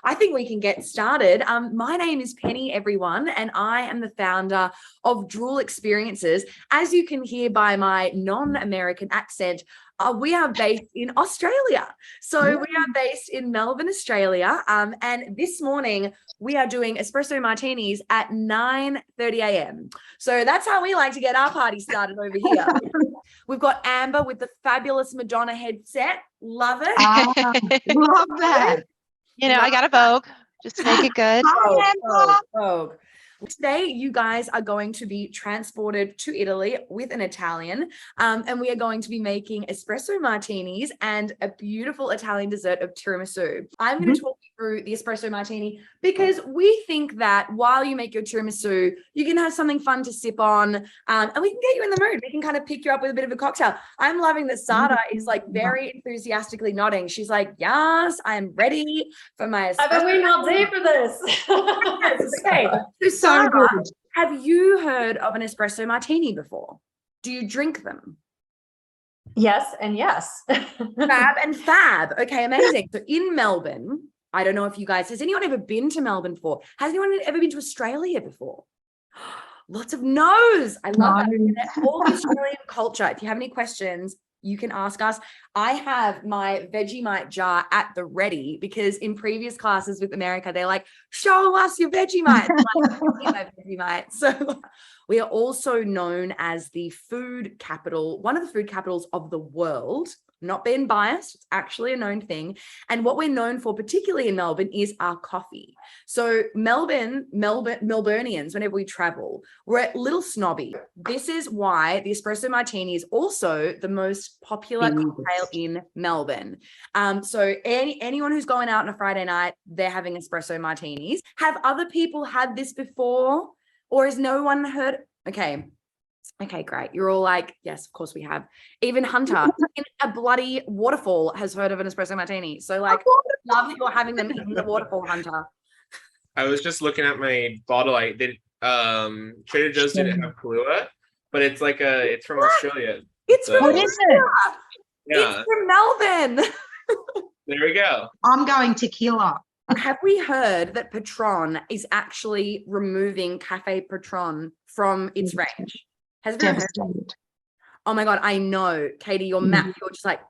I think we can get started. My name is Penny, everyone, and I am the founder of Drool Experiences. As you can hear by my non-American accent, we are based in Australia. So we are based in Melbourne, Australia. And this morning we are doing espresso martinis at 9:30 a.m. So that's how we like to get our party started over here. We've got Amber with the fabulous Madonna headset. Love it. Love that. You know, I got a Vogue just to make it good. Vogue. Today, you guys are going to be transported to Italy with an Italian, and we are going to be making espresso martinis and a beautiful Italian dessert of tiramisu. I'm going to talk you through the espresso martini because we think that while you make your tiramisu, you can have something fun to sip on, and we can get you in the mood. We can kind of pick you up with a bit of a cocktail. I'm loving that Sada is like very enthusiastically nodding. She's like, yes, I am ready for my espresso. I've been waiting all day for this. Yes, okay. So Sarah, have you heard of an espresso martini before? Do you drink them? Yes and yes. Fab and fab. Okay, amazing. So in Melbourne, I don't know if you guys, has anyone ever been to Melbourne before? Has anyone ever been to Australia before? Lots of no's. I love that. All the Australian culture. If you have any questions, you can ask us. I have my Vegemite jar at the ready because in previous classes with America, they're like, show us your Vegemite. My Vegemite. So we are also known as the food capital, one of the food capitals of the world. Not being biased, it's actually a known thing. And what we're known for, particularly in Melbourne, is our coffee. So Melburnians, whenever we travel, we're a little snobby. This is why the espresso martini is also the most popular cocktail in Melbourne. So anyone who's going out on a Friday night, they're having espresso martinis. Have other people had this before? Or has no one heard? Okay, great. You're all like, yes, of course we have. Even Hunter in a bloody waterfall has heard of an espresso martini. So like, love that you're having them in the waterfall, Hunter. I was just looking at my bottle. I did Trader Joe's didn't have Kahlua, but it's like it's from Australia. It's from What is it? Yeah. It's from Melbourne. There we go. I'm going tequila. Have we heard that Patron is actually removing Cafe Patron from its range? Has it Devastated. Oh my God, I know. Katie, you're just like,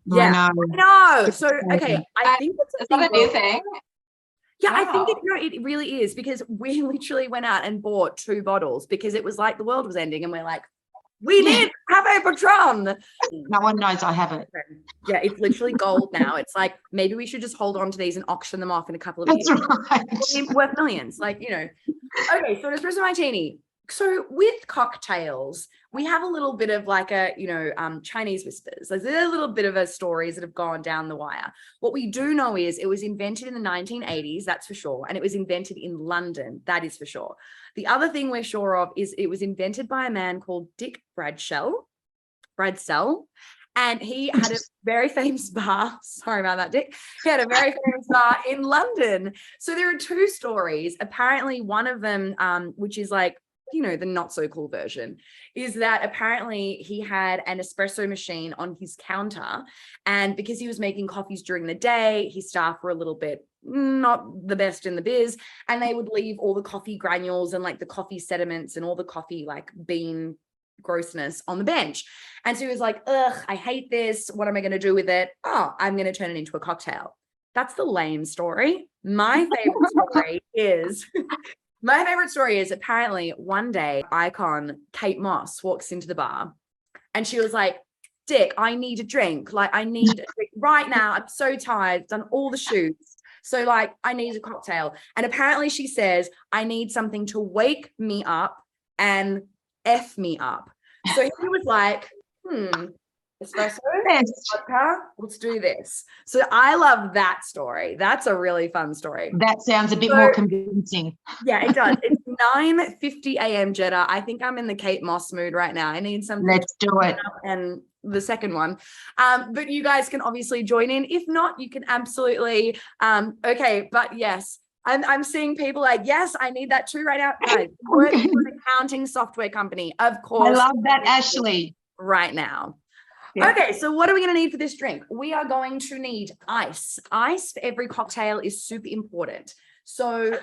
Yeah. I know. So, okay, I think Is that a new thing? Yeah, Wow. I think it really is because we literally went out and bought 2 bottles because it was like the world was ending and we're like, we need Cafe Patron. No one knows I have it. Yeah, it's literally gold now. It's like, maybe we should just hold on to these and auction them off in a couple of That's years. right. Worth millions, like, you know. Okay, so an espresso martini. So with cocktails, we have a little bit of like Chinese whispers. There's a little bit of stories that have gone down the wire. What we do know is it was invented in the 1980s, that's for sure. And it was invented in London, that is for sure. The other thing we're sure of is it was invented by a man called Dick Bradsell. And he had a very famous bar. Sorry about that, Dick. He had a very famous bar in London. So there are 2 stories. Apparently one of them, which is like, you know, the not so cool version, is that apparently he had an espresso machine on his counter, and because he was making coffees during the day, his staff were a little bit not the best in the biz, and they would leave all the coffee granules and like the coffee sediments and all the coffee like bean grossness on the bench. And so he was like, ugh, I hate this. What am I going to do with it? Oh, I'm going to turn it into a cocktail. That's the lame story. My favorite story is apparently one day icon Kate Moss walks into the bar and she was like, Dick, I need a drink. Like, I need a drink right now. I'm so tired, done all the shoots. So like, I need a cocktail. And apparently she says, I need something to wake me up and F me up. So he was like, espresso, vodka, let's do this. So I love that story. That's a really fun story. That sounds a bit more convincing. Yeah, it does. It's 9:50 a.m. Jeddah. I think I'm in the Kate Moss mood right now. I need something. Let's do it. And the second one. But you guys can obviously join in. If not, you can absolutely, okay, but yes. I'm seeing people like, yes, I need that too right now. Guys, working for an accounting software company, of course. I love that, Ashley. Right now. Yeah. Okay, so what are we going to need for this drink? We are going to need ice. Ice for every cocktail is super important. So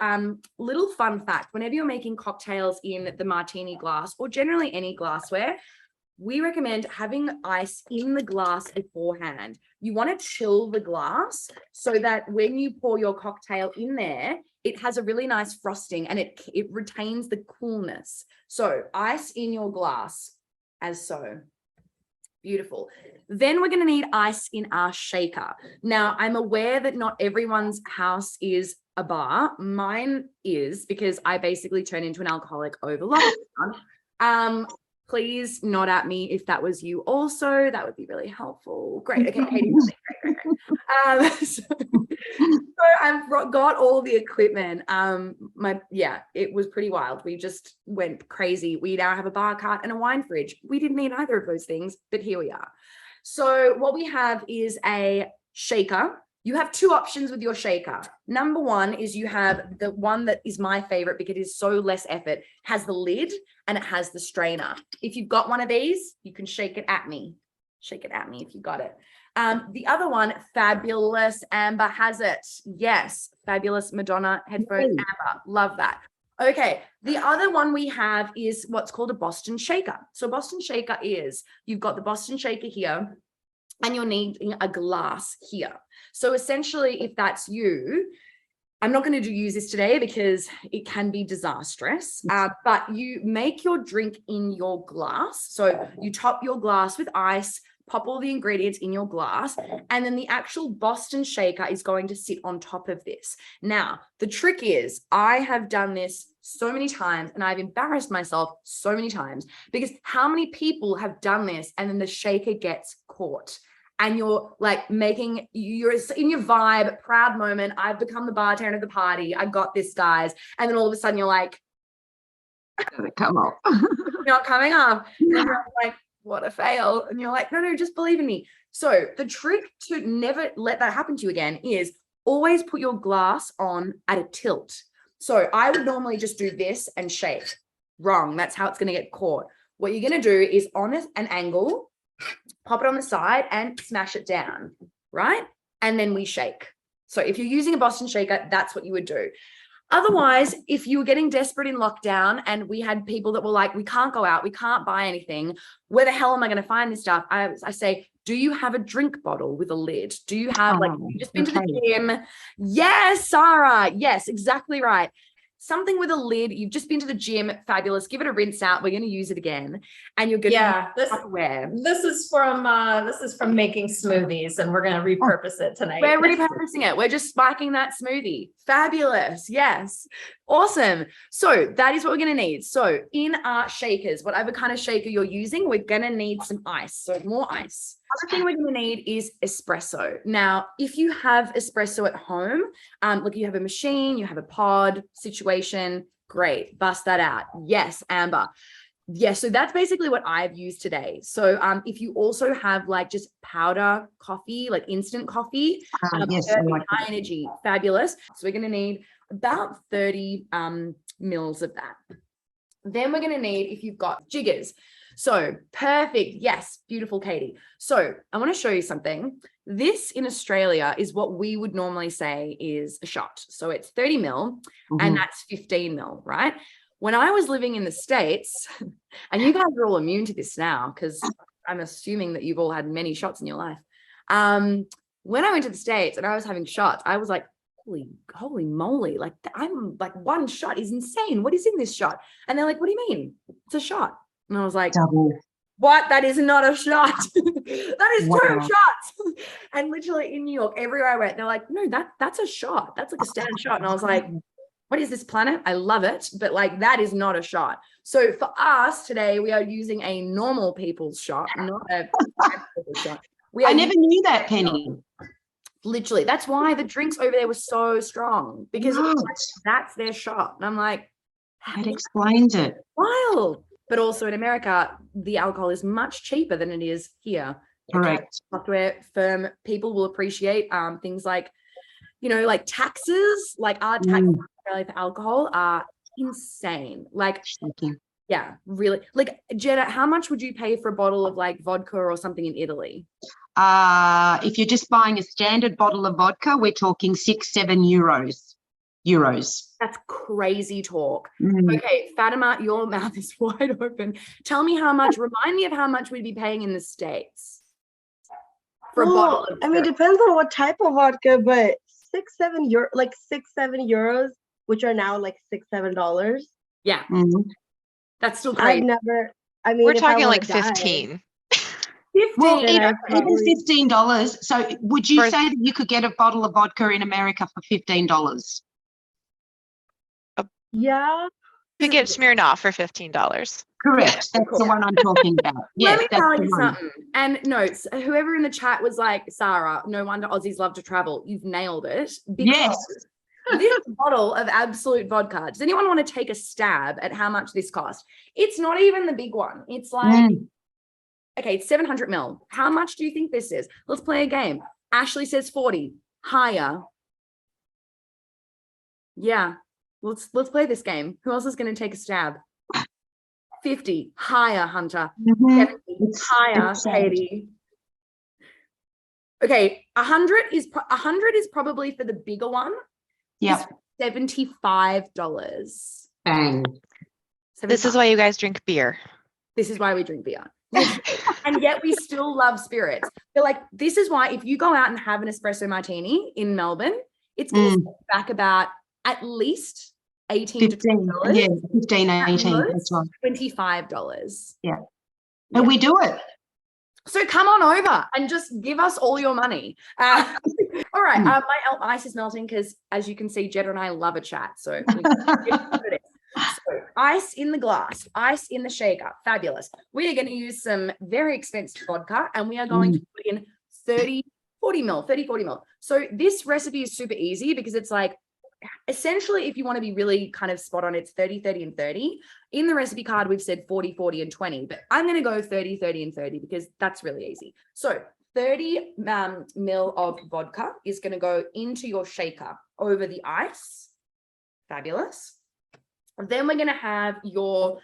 little fun fact, whenever you're making cocktails in the martini glass or generally any glassware, we recommend having ice in the glass beforehand. You want to chill the glass so that when you pour your cocktail in there, it has a really nice frosting and it retains the coolness. So ice in your glass as so. Beautiful. Then we're going to need ice in our shaker. Now, I'm aware that not everyone's house is a bar. Mine is, because I basically turn into an alcoholic over lockdown. Please nod at me if that was you also. That would be really helpful. Great. Okay, Katie. Great. So I've got all the equipment. It was pretty wild. We just went crazy. We now have a bar cart and a wine fridge. We didn't need either of those things, but here we are. So what we have is a shaker. You have two options with your shaker. Number one is you have the one that is my favorite because it is so less effort, has the lid and it has the strainer. If you've got one of these, you can shake it at me. Shake it at me if you got it. The other one, fabulous Amber has it. Yes, fabulous Madonna headphone Amber. Love that. Okay, the other one we have is what's called a Boston shaker. So Boston shaker is, you've got the Boston shaker here and you're needing a glass here. So essentially, if that's you, I'm not going to use this today because it can be disastrous, but you make your drink in your glass. So you top your glass with ice, pop all the ingredients in your glass, and then the actual Boston shaker is going to sit on top of this. Now, the trick is I have done this so many times and I've embarrassed myself so many times because how many people have done this and then the shaker gets caught? And you're like you're in your vibe, proud moment. I've become the bartender of the party. I got this, guys. And then all of a sudden you're like, Come on. you're not coming up. And you're like, what a fail. And you're like, no, just believe in me. So the trick to never let that happen to you again is always put your glass on at a tilt. So I would normally just do this and shake. Wrong. That's how it's going to get caught. What you're going to do is on an angle, pop it on the side and smash it down, right? And then we shake. So if you're using a Boston shaker, that's what you would do. Otherwise, if you were getting desperate in lockdown and we had people that were like, we can't go out, we can't buy anything, where the hell am I going to find this stuff? I say, do you have a drink bottle with a lid? Do you have you just been to the gym? Yes, Sarah. Yes, exactly right. Something with a lid. You've just been to the gym. Fabulous. Give it a rinse out. We're going to use it again. And you're going to this is from making smoothies and we're going to repurpose it tonight. We're repurposing it. We're just spiking that smoothie. Fabulous. Yes. Awesome. So that is what we're going to need. So in our shakers, whatever kind of shaker you're using, we're going to need some ice. So more ice. Other thing we're going to need is espresso. Now, if you have espresso at home, look, you have a machine, you have a pod situation, great, bust that out. Yes, Amber. Yes, so that's basically what I've used today. So if you also have like just powder coffee, like instant coffee, high energy, fabulous. So we're going to need about 30 mils of that. Then we're going to need, if you've got jiggers. So perfect. Yes. Beautiful, Katie. So I want to show you something. This in Australia is what we would normally say is a shot. So it's 30 mil and that's 15 mil, right? When I was living in the States, and you guys are all immune to this now, because I'm assuming that you've all had many shots in your life. When I went to the States and I was having shots, I was like, holy moly, like I'm like, one shot is insane. What is in this shot? And they're like, what do you mean? It's a shot. And I was like, what? That is not a shot. That is 2 shots. And literally in New York, everywhere I went, they're like, no, that's a shot. That's like a standard shot. And I was like, what is this planet? I love it. But like, that is not a shot. So for us today, we are using a normal people's shot, not a people's shot. I never knew that, Penny. Literally. That's why the drinks over there were so strong, because that's their shot. And I'm like, that explains it. Wild. But also in America, the alcohol is much cheaper than it is here. Correct. Software firm people will appreciate things like, like taxes, like our taxes in Australia for alcohol are insane. Like Yeah, really. Like, Jetta, how much would you pay for a bottle of like vodka or something in Italy? If you're just buying a standard bottle of vodka, we're talking 6-7 euros. That's crazy talk. Mm. Okay, Fatima, your mouth is wide open. Tell me how much, remind me of how much we'd be paying in the States for a bottle of I mean, spirit. depends on what type of vodka, but 6-7 euro, like 6-7 euros, which are now like $6-7. Yeah, Mm. that's still I've crazy. never. I mean, We're if I talking wanna like die, 15. 15. Well, then I even probably- $15. So would you For- say that you could get a bottle of vodka in America for $15? Yeah. You could get Smirnoff for $15. Correct. That's cool. the one I'm talking about. Let Yes, me that's tell the you one. something. And no, whoever in the chat was like, Sarah, no wonder Aussies love to travel. You've nailed it. Yes. Because this bottle of absolute vodka, does anyone want to take a stab at how much this cost? It's not even the big one. It's like, okay, it's 700 ml. How much do you think this is? Let's play a game. Ashley says 40. Higher. Yeah. Let's play this game. Who else is going to take a stab? 50. Higher, Hunter. Mhm. 70. It's- Higher, it's, Katie. Okay, 100 is probably for the bigger one. Yep. $75. Bang. This is why you guys drink beer. This is why we drink beer. And yet we still love spirits. But like, this is why if you go out and have an espresso martini in Melbourne, it's going to set back about at least 18 to 15. $20. Yeah, 15, At 18. most, That's right. $25. Yeah. And we do it. So come on over and just give us all your money. All right. My ice is melting because, as you can see, Jetta and I love a chat. So, ice in the glass, ice in the shaker. Fabulous. We are going to use some very expensive vodka and we are going to put in 30, 40 mil. So this recipe is super easy because it's like, essentially, if you want to be really kind of spot on, it's 30, 30, and 30. In the recipe card, we've said 40, 40, and 20, but I'm going to go 30, 30, and 30 because that's really easy. So 30 mil of vodka is going to go into your shaker over the ice. Fabulous. Then we're going to have your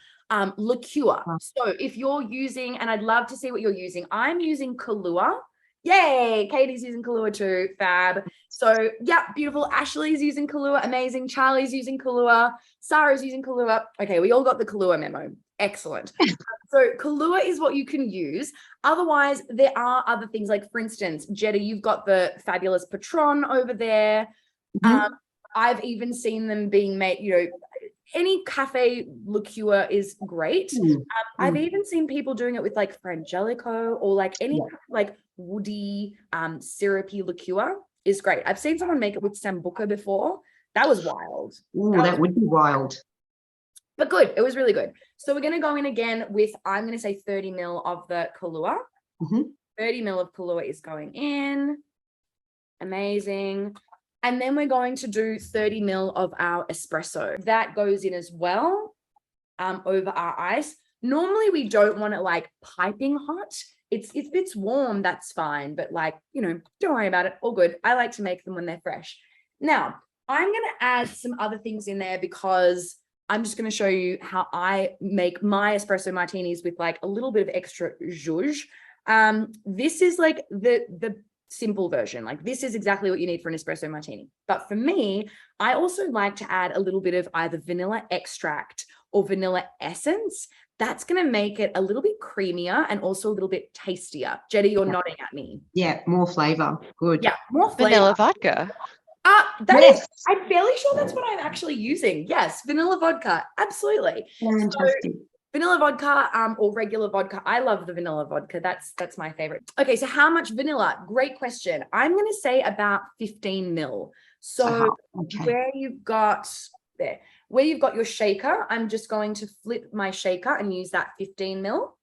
liqueur. So if you're using, and I'd love to see what you're using, I'm using Kahlua. Yay, Katie's using Kahlua too. Fab. So yeah, beautiful. Ashley's using Kahlua. Amazing. Charlie's using Kahlua. Sarah's using Kahlua. Okay, we all got the Kahlua memo. Excellent. So Kahlua is what you can use. Otherwise, there are other things like, for instance, Jetta, you've got the fabulous Patron over there. I've even seen them being made, you know, any cafe liqueur is great. I've even seen people doing it with like Frangelico or like any like woody syrupy liqueur is great. I've seen someone make it with Sambuca before. That was wild. That would be wild. But good. It was really good. So we're going to go in again with, I'm going to say 30 mil of the Kahlua. 30 mil of Kahlua is going in. Amazing. And then we're going to do 30 mil of our espresso. That goes in as well over our ice. Normally we don't want it like piping hot. If it's warm, that's fine. But like, you know, don't worry about it. All good. I like to make them when they're fresh. Now, I'm going to add some other things in there because I'm just going to show you how I make my espresso martinis with like a little bit of extra zhuzh. This is like the simple version. Like this is exactly what you need for an espresso martini. But for me, I also like to add a little bit of either vanilla extract or vanilla essence. That's going to make it a little bit creamier and also a little bit tastier. Jetta, you're nodding at me. Yeah, more flavor. Good. Yeah, more flavor. Vanilla vodka. Is, I'm fairly sure that's what I'm actually using. Yes, vanilla vodka. Absolutely. Fantastic. Vanilla vodka or regular vodka. I love the vanilla vodka. That's my favorite. Okay, so how much vanilla? Great question. I'm going to say about 15 mil. So where you've got your shaker, I'm just going to flip my shaker and use that 15 mil.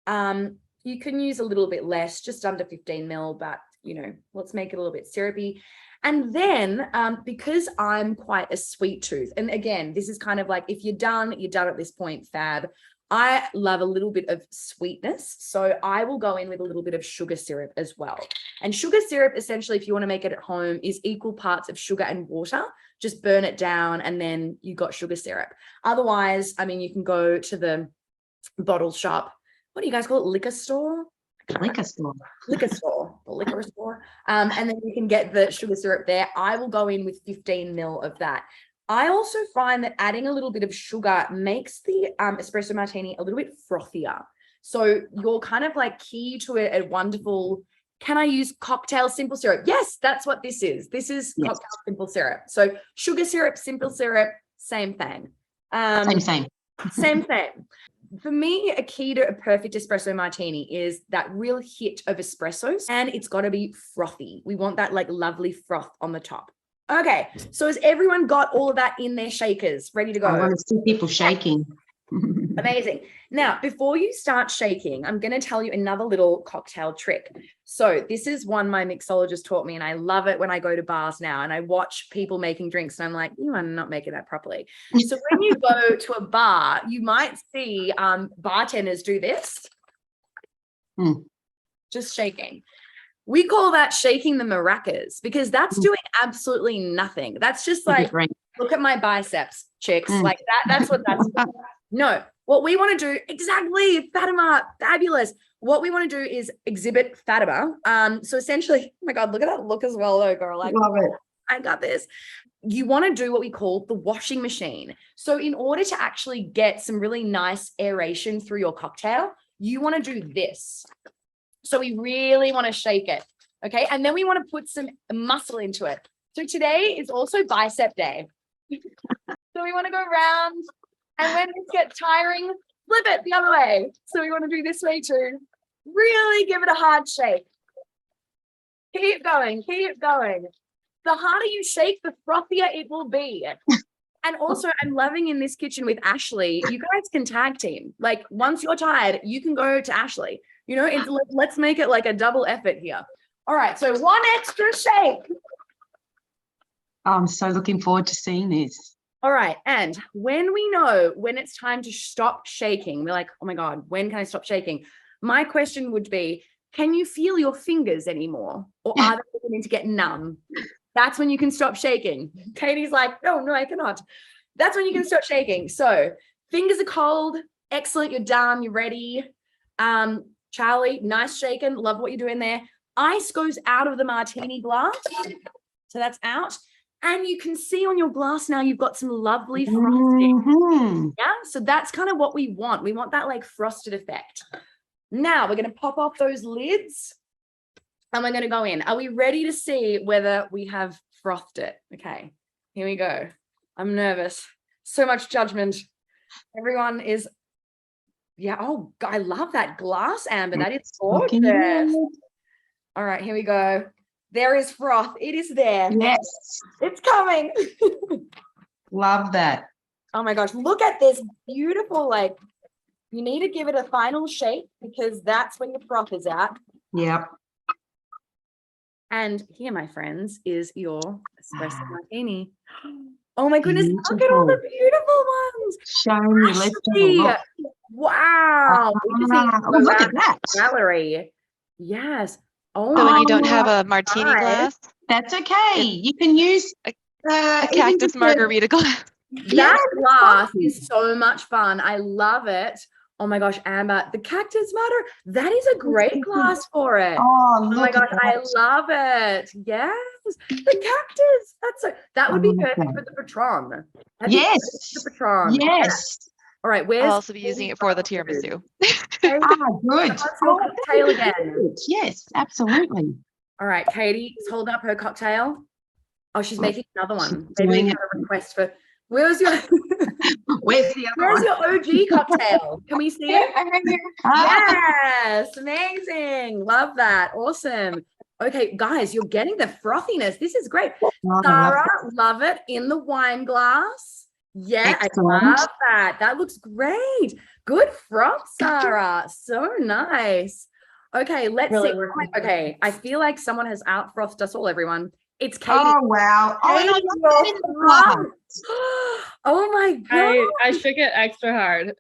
You can use a little bit less, just under 15 mil, but you know, let's make it a little bit syrupy. And then because I'm quite a sweet tooth, and again, this is kind of like, if you're done at this point, fab. I love a little bit of sweetness, so I will go in with a little bit of sugar syrup as well. And sugar syrup, essentially, if you want to make it at home, is equal parts of sugar and water. Just burn it down and then you got sugar syrup. Otherwise, I mean, you can go to the bottle shop. What do you guys call it? Liquor store? Liquor store. Liquor store, the liquor store. And then you can get the sugar syrup there. I will go in with 15 ml of that. I also find that adding a little bit of sugar makes the espresso martini a little bit frothier. So you're kind of like key to a wonderful, can I use cocktail simple syrup? Yes, that's what this is. This is cocktail simple syrup. So sugar syrup, simple syrup, same thing. Same thing. For me, a key to a perfect espresso martini is that real hit of espressos, and it's got to be frothy. We want that like lovely froth on the top. Okay, so has everyone got all of that in their shakers ready to go? I want to see people shaking. Amazing. Now, before you start shaking, I'm going to tell you another little cocktail trick. So this is one my mixologist taught me, and I love it when I go to bars now and I watch people making drinks and I'm like, you are not making that properly. So when you go to a bar, you might see bartenders do this. Just shaking. We call that shaking the maracas because that's doing absolutely nothing. That's just like, look at my biceps, chicks. Like that's what that's for. No, what we want to do, exactly, Fatima, fabulous. What we want to do is exhibit Fatima. So essentially, oh my God, look at that look as well though, girl. Like, love it. I got this. You want to do what we call the washing machine. So in order to actually get some really nice aeration through your cocktail, you want to do this. So we really want to shake it, okay? And then we want to put some muscle into it. So today is also bicep day. So we want to go round, and when this gets tiring, flip it the other way. So we want to do this way too. Really give it a hard shake. Keep going, keep going. The harder you shake, the frothier it will be. And also, I'm loving in this kitchen with Ashley, you guys can tag team. Like once you're tired, you can go to Ashley. You know, let's make it like a double effort here. All right, so one extra shake. I'm so looking forward to seeing this. All right, and when we know when it's time to stop shaking, we're like, oh my God, when can I stop shaking? My question would be, can you feel your fingers anymore? Or are they beginning to get numb? That's when you can stop shaking. Katie's like, no, I cannot. That's when you can stop shaking. So fingers are cold. Excellent, you're done, you're ready. Charlie, nice shaking. Love what you're doing there. Ice goes out of the martini glass. So that's out. And you can see on your glass now, you've got some lovely frosting. Yeah. So that's kind of what we want. We want that like frosted effect. Now we're going to pop off those lids and we're going to go in. Are we ready to see whether we have frothed it? Okay, here we go. I'm nervous. So much judgment. Everyone is, yeah. Oh, I love that glass, Amber. That is gorgeous. All right, here we go. There is froth. It is there. Yes. It's coming. Love that. Oh my gosh, look at this beautiful, like, you need to give it a final shake because that's when your froth is at. Yep. And here, my friends, is your espresso martini. Oh my goodness, look at all the beautiful ones. Show me, let's have a look. Wow. Look at that. Gallery. Yes. Oh, So when you don't have a martini glass, that's okay. You can use a cactus margarita glass. That glass is so much fun. I love it. Oh my gosh, Amber, the cactus matter. That is a great glass for it. Oh my gosh, I love it. Yes, the cactus. That would be perfect for the Patron. Yes. The Patron. Yes. All right, where's I'll also be using it for the tiramisu. Good. What's your cocktail again? Yes, absolutely. All right, Katie, hold up her cocktail. Oh, she's making another one. She's doing Maybe a request for. Where's your Where's the other Where's one? your OG cocktail? Can we see it? Yes, amazing. Love that. Awesome. Okay, guys, you're getting the frothiness. This is great. Sarah, love it in the wine glass. Yeah, excellent. I love that. That looks great. Good froth, Sarah. So nice. Okay, let's see. Okay, I feel like someone has out frothed us all, everyone. It's Katie. Oh, wow. Oh my God. I shook it extra hard.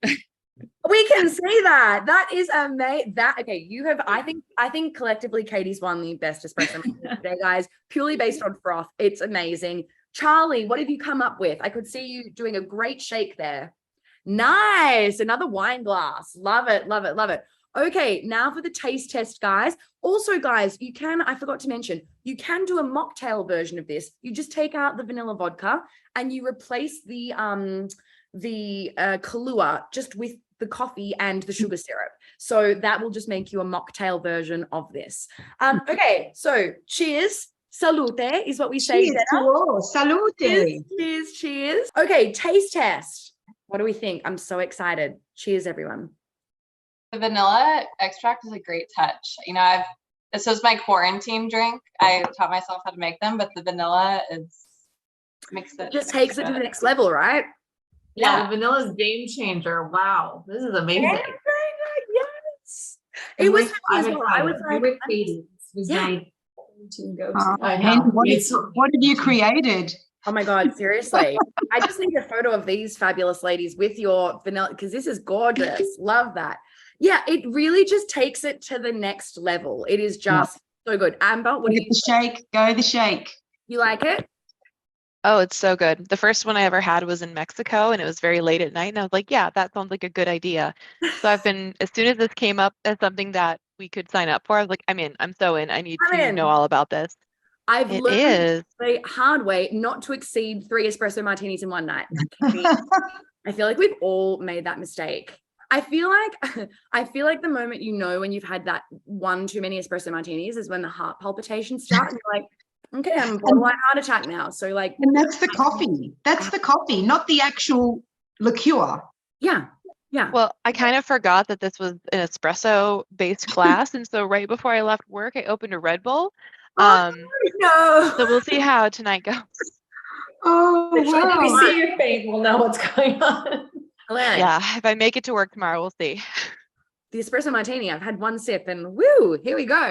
We can see that. That is amazing. That okay. You have. I think collectively, Katie's won the best espresso martini today, guys. Purely based on froth. It's amazing. Charlie, what have you come up with? I could see you doing a great shake there. Nice. Another wine glass. Love it. Love it. Love it. Okay, now for the taste test, guys. Also, guys, you can. I forgot to mention. You can do a mocktail version of this. You just take out the vanilla vodka and you replace the Kahlua just with the coffee and the sugar syrup. So that will just make you a mocktail version of this. Okay, so cheers. Salute is what we say. Cheers to all. Salute. Cheers, cheers, cheers. Okay, taste test. What do we think? I'm so excited. Cheers, everyone. The vanilla extract is a great touch. You know, this was my quarantine drink. I taught myself how to make them, but the vanilla makes it Just takes it to the next level, right? Yeah, the vanilla's game changer. Wow, this is amazing. Yeah, very good. Yes. It was funny as well. I was like, with Katie. This was Yeah. my quarantine go-to. I Hen, know. what have you created? oh my God, seriously. I just need a photo of these fabulous ladies with your vanilla, because this is gorgeous. Love that. Yeah, it really just takes it to the next level. It is just so good. Amber, what do you The shake. Go the shake. You like it? Oh, it's so good. The first one I ever had was in Mexico and it was very late at night. And I was like, yeah, that sounds like a good idea. So as soon as this came up as something that we could sign up for, I was like, I'm in. I'm so in. I need I'm to in. know all about this. I've It learned is. the hard way not to exceed 3 espresso martinis in one night. I feel like we've all made that mistake. I feel like the moment you know when you've had that one too many espresso martinis is when the heart palpitations start and you're like, okay, I'm borderline heart attack now. So like, And that's the coffee. That's the coffee, not the actual liqueur. yeah. Well, I kind of forgot that this was an espresso based class. And so right before I left work, I opened a Red Bull. No. So we'll see how tonight goes. Oh, If we wow. see your face, we'll know what's going on. Hilarious. Yeah, if I make it to work tomorrow, we'll see. The espresso martini, I've had one sip and woo, here we go.